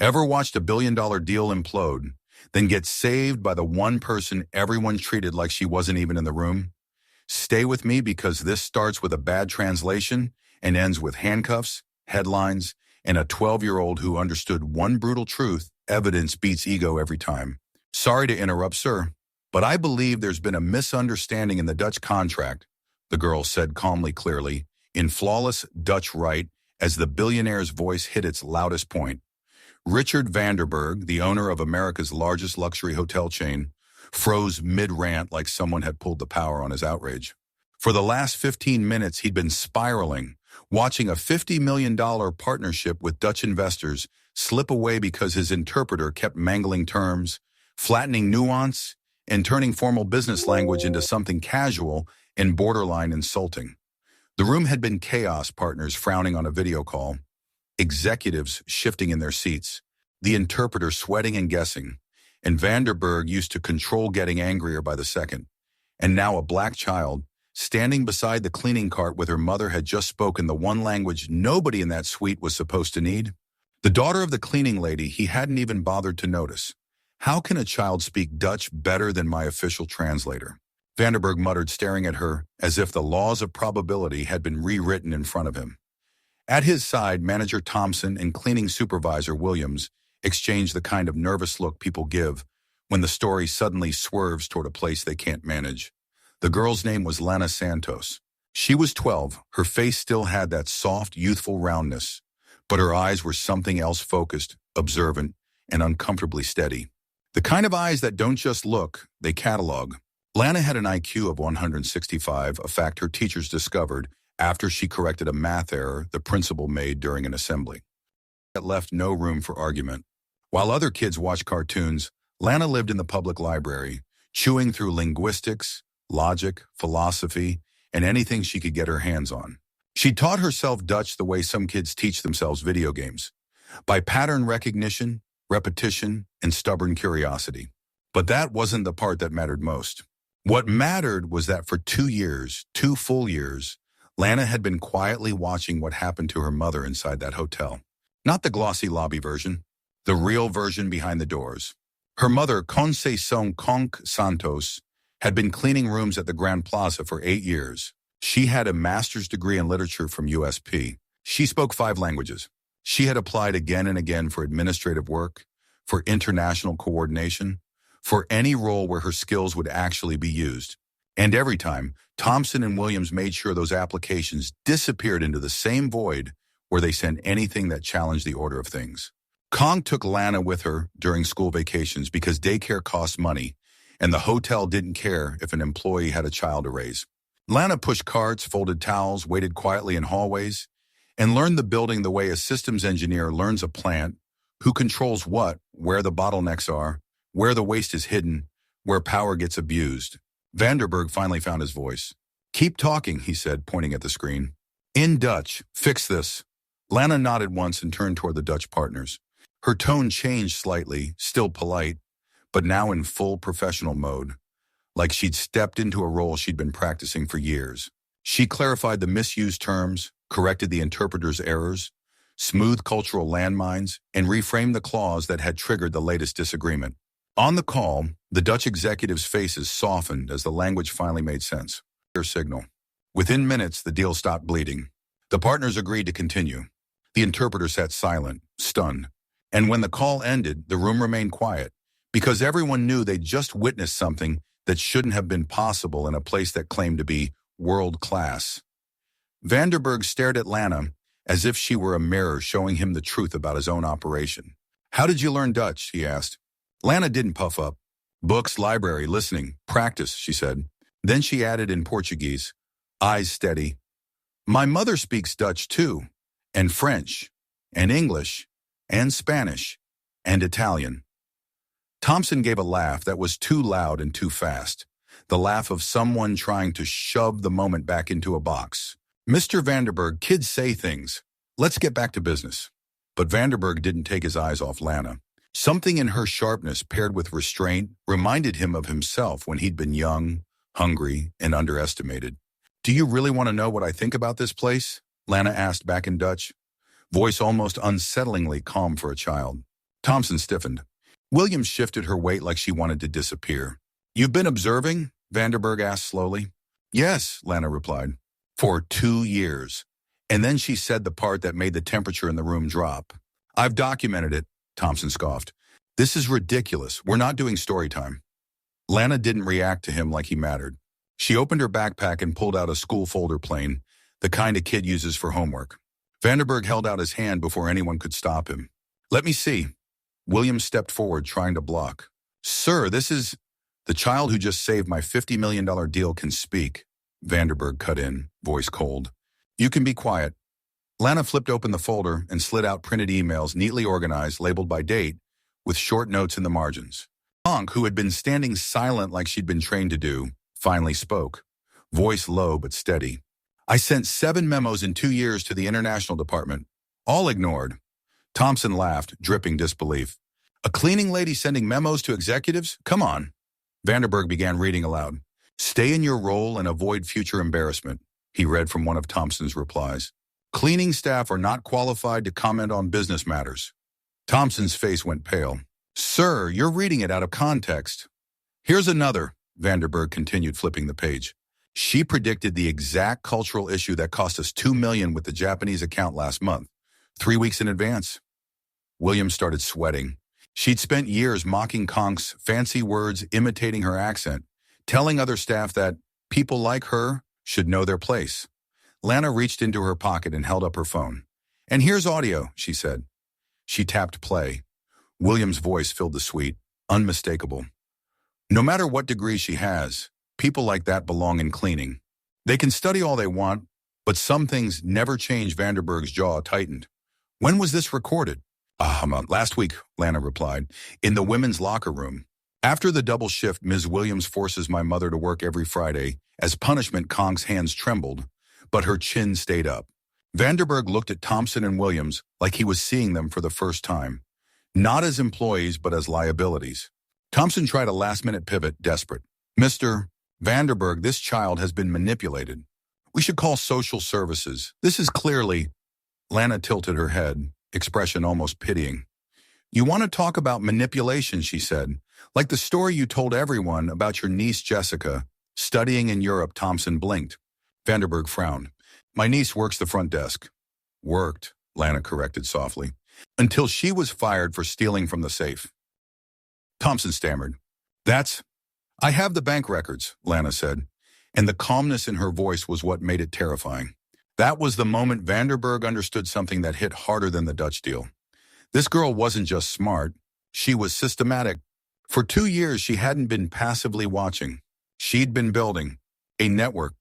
Ever watched a billion-dollar deal implode, then get saved by the one person everyone treated like she wasn't even in the room? Stay with me because this starts with a bad translation and ends with handcuffs, headlines, and a 12-year-old who understood one brutal truth: evidence beats ego every time. Sorry to interrupt, sir, but I believe there's been a misunderstanding in the Dutch contract, the girl said calmly, clearly, in flawless Dutch right, as the billionaire's voice hit its loudest point. Richard Vanderberg, the owner of America's largest luxury hotel chain, froze mid-rant like someone had pulled the power on his outrage. For the last 15 minutes, he'd been spiraling, watching a $50 million partnership with Dutch investors slip away because his interpreter kept mangling terms, flattening nuance, and turning formal business language into something casual and borderline insulting. The room had been chaos, partners frowning on a video call, executives shifting in their seats, the interpreter sweating and guessing, and Vanderberg used to control getting angrier by the second. And now a black child, standing beside the cleaning cart with her mother, had just spoken the one language nobody in that suite was supposed to need. The daughter of the cleaning lady he hadn't even bothered to notice. How can a child speak Dutch better than my official translator? Vanderberg muttered, staring at her as if the laws of probability had been rewritten in front of him. At his side, manager Thompson and cleaning supervisor Williams exchanged the kind of nervous look people give when the story suddenly swerves toward a place they can't manage. The girl's name was Lanna Santos. She was 12. Her face still had that soft, youthful roundness, but her eyes were something else: focused, observant, and uncomfortably steady. The kind of eyes that don't just look, they catalog. Lanna had an IQ of 165, a fact her teachers discovered after she corrected a math error the principal made during an assembly. That left no room for argument. While other kids watched cartoons, Lanna lived in the public library, chewing through linguistics, logic, philosophy, and anything she could get her hands on. She taught herself Dutch the way some kids teach themselves video games, by pattern recognition, repetition, and stubborn curiosity. But that wasn't the part that mattered most. What mattered was that for 2 years, 2 full years, Lanna had been quietly watching what happened to her mother inside that hotel. Not the glossy lobby version, the real version behind the doors. Her mother, Conceição Conch Santos, had been cleaning rooms at the Grand Plaza for 8 years. She had a master's degree in literature from USP. She spoke 5 languages. She had applied again and again for administrative work, for international coordination, for any role where her skills would actually be used. And every time, Thompson and Williams made sure those applications disappeared into the same void where they sent anything that challenged the order of things. Kong took Lanna with her during school vacations because daycare cost money, and the hotel didn't care if an employee had a child to raise. Lanna pushed carts, folded towels, waited quietly in hallways, and learned the building the way a systems engineer learns a plant: who controls what, where the bottlenecks are, where the waste is hidden, where power gets abused. Vanderberg finally found his voice. "Keep talking," he said, pointing at the screen. "In Dutch, fix this." Lanna nodded once and turned toward the Dutch partners. Her tone changed slightly, still polite, but now in full professional mode, like she'd stepped into a role she'd been practicing for years. She clarified the misused terms, corrected the interpreter's errors, smoothed cultural landmines, and reframed the clause that had triggered the latest disagreement. On the call, the Dutch executives' faces softened as the language finally made sense. Clear signal. Within minutes, the deal stopped bleeding. The partners agreed to continue. The interpreter sat silent, stunned. And when the call ended, the room remained quiet, because everyone knew they'd just witnessed something that shouldn't have been possible in a place that claimed to be world-class. Vanderberg stared at Lanna as if she were a mirror showing him the truth about his own operation. "How did you learn Dutch?" he asked. Lanna didn't puff up. "Books, library, listening, practice," she said. Then she added in Portuguese, eyes steady, "My mother speaks Dutch too, and French, and English, and Spanish, and Italian." Thompson gave a laugh that was too loud and too fast, the laugh of someone trying to shove the moment back into a box. "Mr. Vanderberg, kids say things. Let's get back to business." But Vanderberg didn't take his eyes off Lanna. Something in her sharpness paired with restraint reminded him of himself when he'd been young, hungry, and underestimated. "Do you really want to know what I think about this place?" Lanna asked back in Dutch, voice almost unsettlingly calm for a child. Thompson stiffened. Williams shifted her weight like she wanted to disappear. You've been observing? Vanderberg asked slowly. Yes, Lanna replied. For 2 years. And then she said the part that made the temperature in the room drop. I've documented it, Thompson scoffed. This is ridiculous. We're not doing story time. Lanna didn't react to him like he mattered. She opened her backpack and pulled out a school folder plane, the kind a kid uses for homework. Vanderberg held out his hand before anyone could stop him. Let me see. Williams stepped forward, trying to block. Sir, this is... The child who just saved my $50 million deal can speak. Vanderberg cut in, voice cold. You can be quiet. Lanna flipped open the folder and slid out printed emails neatly organized, labeled by date, with short notes in the margins. Honk, who had been standing silent like she'd been trained to do, finally spoke, voice low but steady. I sent 7 memos in 2 years to the international department, all ignored. Thompson laughed, dripping disbelief. A cleaning lady sending memos to executives? Come on. Vanderberg began reading aloud. Stay in your role and avoid future embarrassment, he read from one of Thompson's replies. Cleaning staff are not qualified to comment on business matters. Thompson's face went pale. Sir, you're reading it out of context. Here's another, Vanderberg continued, flipping the page. She predicted the exact cultural issue that cost us $2 million with the Japanese account last month, 3 weeks in advance. Williams started sweating. She'd spent years mocking Konk's fancy words, imitating her accent, telling other staff that people like her should know their place. Lanna reached into her pocket and held up her phone. And here's audio, she said. She tapped play. Williams' voice filled the suite, unmistakable. No matter what degree she has, people like that belong in cleaning. They can study all they want, but some things never change. Vanderberg's jaw tightened. When was this recorded? Last week, Lanna replied, in the women's locker room. After the double shift, Ms. Williams forces my mother to work every Friday. As punishment, Konk's hands trembled, but her chin stayed up. Vanderberg looked at Thompson and Williams like he was seeing them for the first time. Not as employees, but as liabilities. Thompson tried a last-minute pivot, desperate. Mr. Vanderberg, this child has been manipulated. We should call social services. This is clearly... Lanna tilted her head, expression almost pitying. You want to talk about manipulation, she said, like the story you told everyone about your niece Jessica, studying in Europe. Thompson blinked. Vanderberg frowned. My niece works the front desk. Worked, Lanna corrected softly, until she was fired for stealing from the safe. Thompson stammered. I have the bank records, Lanna said, and the calmness in her voice was what made it terrifying. That was the moment Vanderberg understood something that hit harder than the Dutch deal. This girl wasn't just smart, she was systematic. For 2 years, she hadn't been passively watching. She'd been building a network,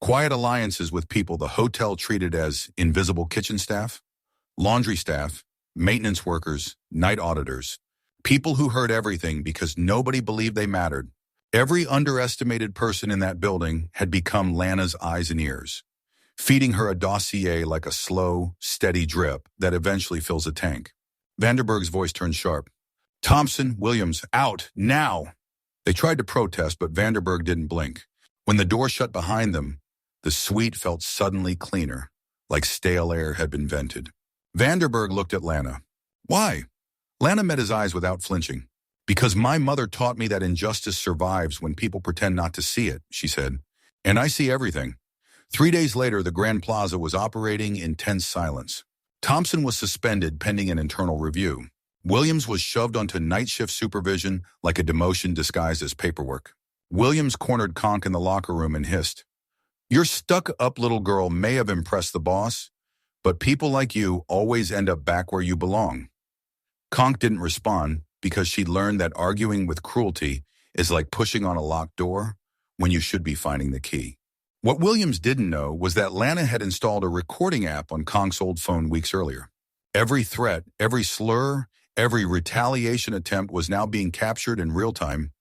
quiet alliances with people the hotel treated as invisible kitchen staff, laundry staff, maintenance workers, night auditors, people who heard everything because nobody believed they mattered. Every underestimated person in that building had become Lanna's eyes and ears, feeding her a dossier like a slow, steady drip that eventually fills a tank. Vanderberg's voice turned sharp. Thompson, Williams, out, now! They tried to protest, but Vanderberg didn't blink. When the door shut behind them, the suite felt suddenly cleaner, like stale air had been vented. Vanderberg looked at Lanna. Why? Lanna met his eyes without flinching. Because my mother taught me that injustice survives when people pretend not to see it, she said. And I see everything. 3 days later, the Grand Plaza was operating in tense silence. Thompson was suspended pending an internal review. Williams was shoved onto night shift supervision like a demotion disguised as paperwork. Williams cornered Konk in the locker room and hissed, Your stuck-up little girl may have impressed the boss, but people like you always end up back where you belong. Konk didn't respond because she'd learned that arguing with cruelty is like pushing on a locked door when you should be finding the key. What Williams didn't know was that Lanna had installed a recording app on Konk's old phone weeks earlier. Every threat, every slur, every retaliation attempt was now being captured in real time,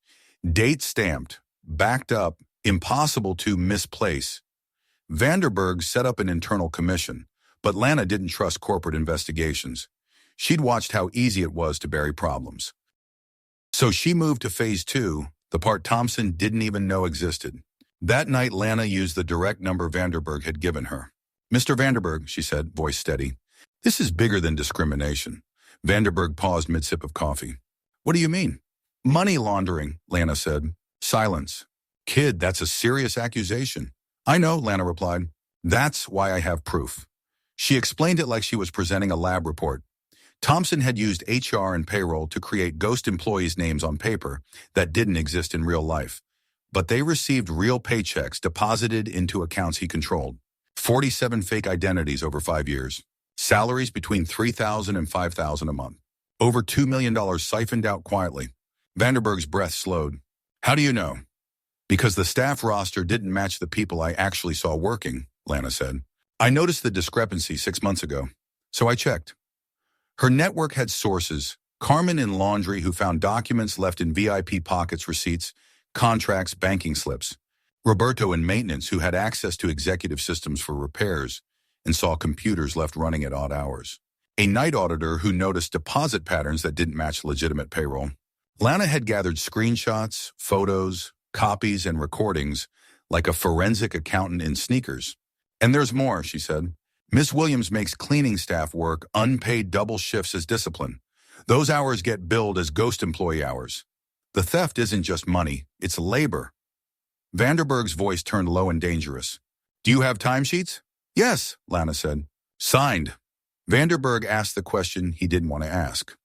date stamped, backed up, impossible to misplace. Vanderberg set up an internal commission, but Lanna didn't trust corporate investigations. She'd watched how easy it was to bury problems. So she moved to phase 2, the part Thompson didn't even know existed. That night, Lanna used the direct number Vanderberg had given her. Mr. Vanderberg, she said, voice steady, this is bigger than discrimination. Vanderberg paused mid-sip of coffee. What do you mean? Money laundering, Lanna said. Silence. Kid, that's a serious accusation. I know, Lanna replied. That's why I have proof. She explained it like she was presenting a lab report. Thompson had used HR and payroll to create ghost employees' names on paper that didn't exist in real life. But they received real paychecks deposited into accounts he controlled. 47 fake identities over 5 years. Salaries between $3,000 and $5,000 a month. Over $2 million siphoned out quietly. Vanderberg's breath slowed. How do you know? Because the staff roster didn't match the people I actually saw working, Lanna said. I noticed the discrepancy 6 months ago, so I checked. Her network had sources, Carmen in laundry who found documents left in VIP pockets, receipts, contracts, banking slips. Roberto in maintenance who had access to executive systems for repairs and saw computers left running at odd hours. A night auditor who noticed deposit patterns that didn't match legitimate payroll. Lanna had gathered screenshots, photos, copies, and recordings like a forensic accountant in sneakers. And there's more, she said. Miss Williams makes cleaning staff work unpaid double shifts as discipline. Those hours get billed as ghost employee hours. The theft isn't just money, it's labor. Vanderberg's voice turned low and dangerous. Do you have timesheets? Yes, Lanna said. Signed. Vanderberg asked the question he didn't want to ask.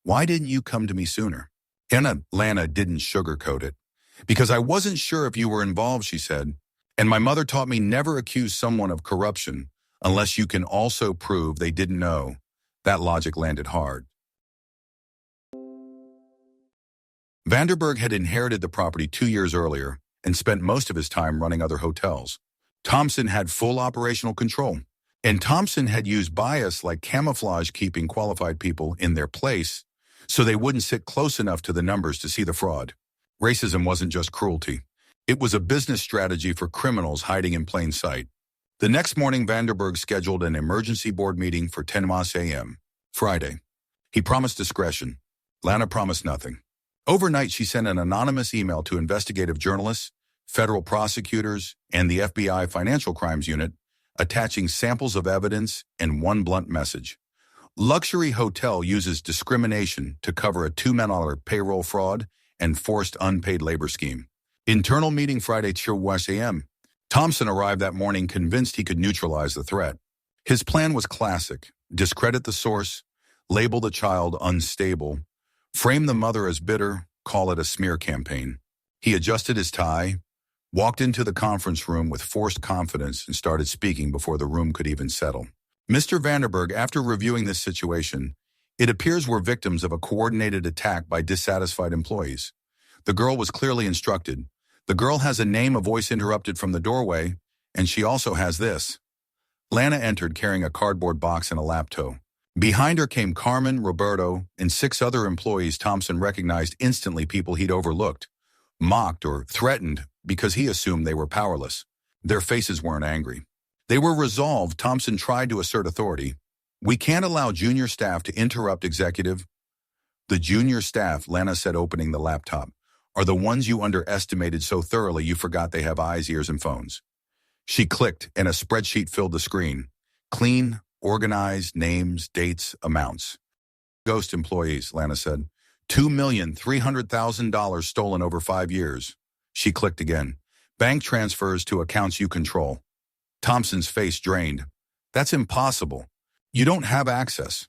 Why didn't you come to me sooner? Lanna didn't sugarcoat it. Because I wasn't sure if you were involved, she said. And my mother taught me never accuse someone of corruption unless you can also prove they didn't know. That logic landed hard. Vanderberg had inherited the property 2 years earlier and spent most of his time running other hotels. Thompson had full operational control. And Thompson had used bias like camouflage, keeping qualified people in their place so they wouldn't sit close enough to the numbers to see the fraud. Racism wasn't just cruelty. It was a business strategy for criminals hiding in plain sight. The next morning, Vanderberg scheduled an emergency board meeting for 10 a.m., Friday. He promised discretion. Lanna promised nothing. Overnight, she sent an anonymous email to investigative journalists, federal prosecutors, and the FBI Financial Crimes Unit, attaching samples of evidence and one blunt message. Luxury hotel uses discrimination to cover a $2 million payroll fraud and forced unpaid labor scheme. Internal meeting Friday 2 a.m. Thompson arrived that morning convinced he could neutralize the threat. His plan was classic. Discredit the source, label the child unstable, frame the mother as bitter, call it a smear campaign. He adjusted his tie, walked into the conference room with forced confidence and started speaking before the room could even settle. Mr. Vanderberg, after reviewing this situation, it appears we're victims of a coordinated attack by dissatisfied employees. The girl was clearly instructed. The girl has a name, a voice interrupted from the doorway, and she also has this. Lanna entered carrying a cardboard box and a laptop. Behind her came Carmen, Roberto, and 6 other employees Thompson recognized instantly, people he'd overlooked, mocked or threatened because he assumed they were powerless. Their faces weren't angry. They were resolved. Thompson tried to assert authority. We can't allow junior staff to interrupt executive. The junior staff, Lanna said, opening the laptop, are the ones you underestimated so thoroughly you forgot they have eyes, ears, and phones. She clicked, and a spreadsheet filled the screen. Clean, organized, names, dates, amounts. Ghost employees, Lanna said. $2,300,000 stolen over 5 years. She clicked again. Bank transfers to accounts you control. Thompson's face drained. That's impossible. You don't have access.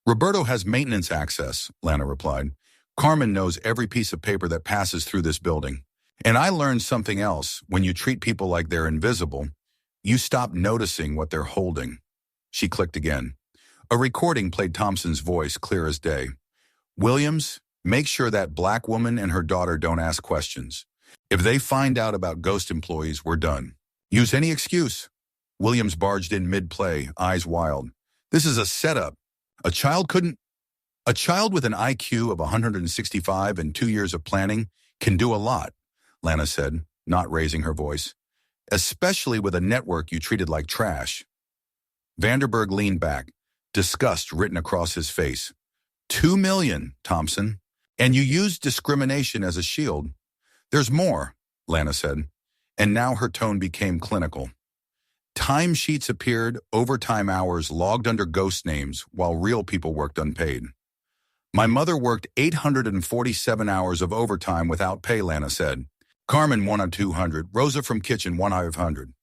Roberto has maintenance access, Lanna replied. Carmen knows every piece of paper that passes through this building. And I learned something else. When you treat people like they're invisible, you stop noticing what they're holding. She clicked again. A recording played Thompson's voice clear as day. Williams, make sure that black woman and her daughter don't ask questions. If they find out about ghost employees, we're done. Use any excuse. Williams barged in mid-play, eyes wild. This is a setup. A child with an IQ of 165 and 2 years of planning can do a lot, Lanna said, not raising her voice. Especially with a network you treated like trash. Vanderberg leaned back, disgust written across his face. $2 million, Thompson. And you used discrimination as a shield. There's more, Lanna said, and now her tone became clinical. Timesheets appeared, overtime hours logged under ghost names while real people worked unpaid. My mother worked 847 hours of overtime without pay, Lanna said. Carmen won on 200, Rosa from kitchen won 500.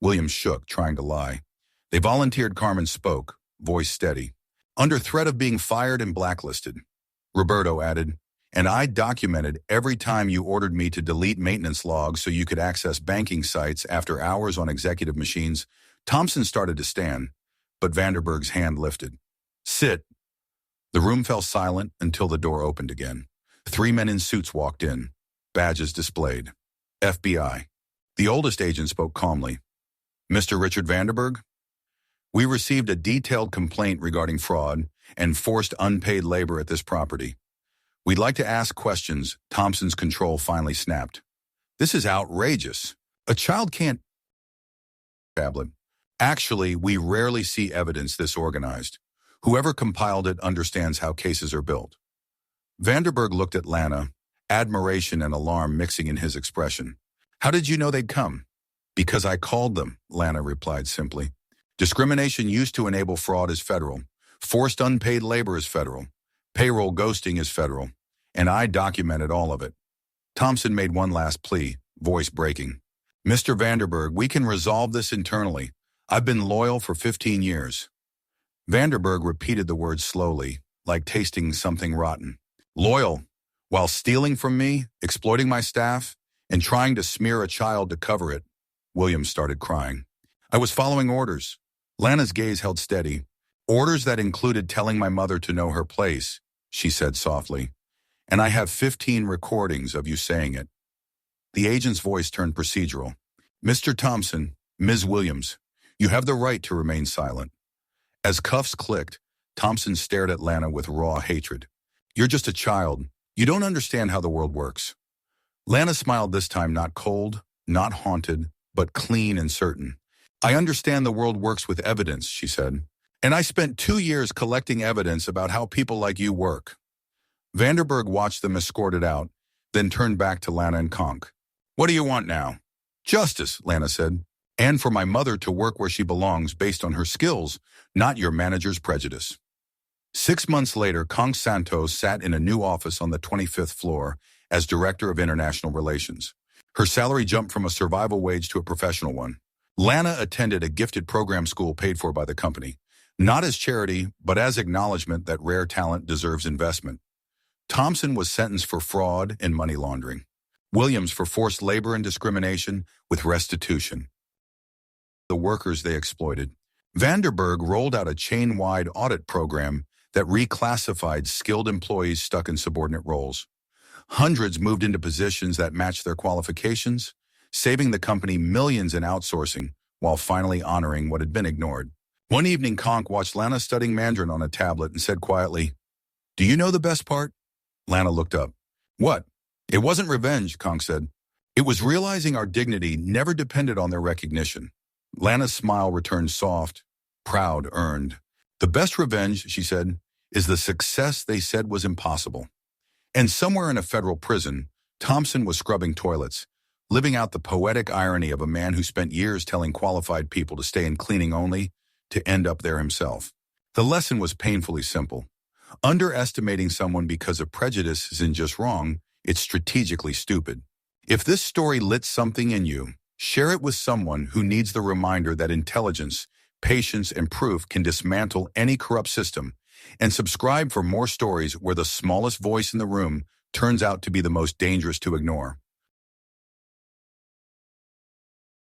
Williams shook, trying to lie. They volunteered. Carmen spoke, voice steady. Under threat of being fired and blacklisted. Roberto added, and I documented every time you ordered me to delete maintenance logs so you could access banking sites after hours on executive machines. Thompson started to stand, but Vanderberg's hand lifted. Sit. The room fell silent until the door opened again. 3 men in suits walked in, badges displayed. FBI. The oldest agent spoke calmly. Mr. Richard Vanderberg? We received a detailed complaint regarding fraud and forced unpaid labor at this property. We'd like to ask questions. Thompson's control finally snapped. This is outrageous. A child can't... Tablet. Actually, we rarely see evidence this organized. Whoever compiled it understands how cases are built. Vanderberg looked at Lanna, admiration and alarm mixing in his expression. How did you know they'd come? Because I called them, Lanna replied simply. Discrimination used to enable fraud is federal. Forced unpaid labor is federal. Payroll ghosting is federal. And I documented all of it. Thompson made one last plea, voice breaking. Mr. Vanderberg, we can resolve this internally. I've been loyal for 15 years. Vanderberg repeated the words slowly, like tasting something rotten. Loyal, while stealing from me, exploiting my staff, and trying to smear a child to cover it. Williams started crying. I was following orders. Lanna's gaze held steady. Orders that included telling my mother to know her place, she said softly. And I have 15 recordings of you saying it. The agent's voice turned procedural. Mr. Thompson, Ms. Williams, you have the right to remain silent. As cuffs clicked, Thompson stared at Lanna with raw hatred. You're just a child. You don't understand how the world works. Lanna smiled this time, not cold, not haunted, but clean and certain. I understand the world works with evidence, she said. And I spent 2 years collecting evidence about how people like you work. Vanderberg watched them escorted out, then turned back to Lanna and Conk. What do you want now? Justice, Lanna said. And for my mother to work where she belongs based on her skills, not your manager's prejudice. 6 months later, Lanna Santos sat in a new office on the 25th floor as Director of International Relations. Her salary jumped from a survival wage to a professional one. Lanna attended a gifted program school paid for by the company, not as charity, but as acknowledgement that rare talent deserves investment. Thompson was sentenced for fraud and money laundering. Williams for forced labor and discrimination with restitution. The workers they exploited. Vanderberg rolled out a chain-wide audit program that reclassified skilled employees stuck in subordinate roles. Hundreds moved into positions that matched their qualifications, saving the company millions in outsourcing while finally honoring what had been ignored. One evening, Conk watched Lanna studying Mandarin on a tablet and said quietly, "Do you know the best part?" Lanna looked up. "What?" "It wasn't revenge," Conk said. "It was realizing our dignity never depended on their recognition." Lanna's smile returned soft, proud, earned. "The best revenge," she said, "is the success they said was impossible." And somewhere in a federal prison, Thompson was scrubbing toilets, living out the poetic irony of a man who spent years telling qualified people to stay in cleaning only, to end up there himself. The lesson was painfully simple. Underestimating someone because of prejudice isn't just wrong, it's strategically stupid. If this story lit something in you, share it with someone who needs the reminder that intelligence, patience, and proof can dismantle any corrupt system, and subscribe for more stories where the smallest voice in the room turns out to be the most dangerous to ignore.